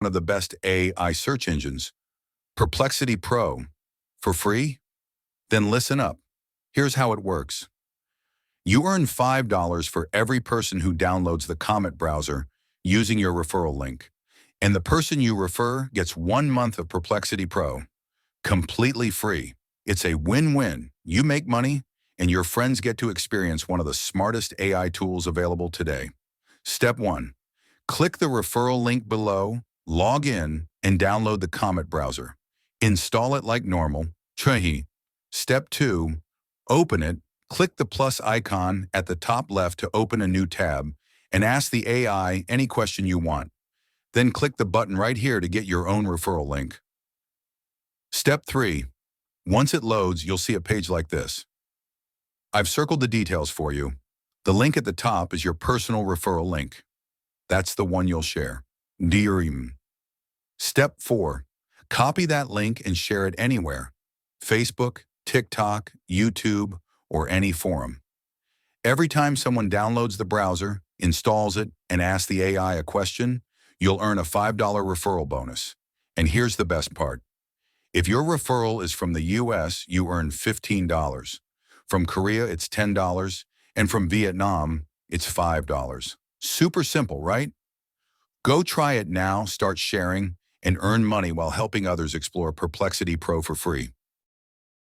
one of the best AI search engines, Perplexity Pro, for free? Then listen up. Here's how it works. You earn $5 for every person who downloads the Comet browser using your referral link. And the person you refer gets 1 month of Perplexity Pro, completely free. It's a win-win. You make money, and your friends get to experience one of the smartest AI tools available today. Step 1. Click the referral link below, log in, and download the Comet browser. Install it like normal. Step 2. Open it, click the plus icon at the top left to open a new tab, and ask the AI any question you want. Then click the button right here to get your own referral link. Step 3. Once it loads, you'll see a page like this. I've circled the details for you. The link at the top is your personal referral link. That's the one you'll share. Step 4. Copy that link and share it anywhere. Facebook, TikTok, YouTube, or any forum. Every time someone downloads the browser, installs it, and asks the AI a question, you'll earn a $5 referral bonus. And here's the best part. If your referral is from the US, you earn $15. From Korea, it's $10, and from Vietnam, it's $5. Super simple, right? Go try it now, start sharing, and earn money while helping others explore Perplexity Pro for free.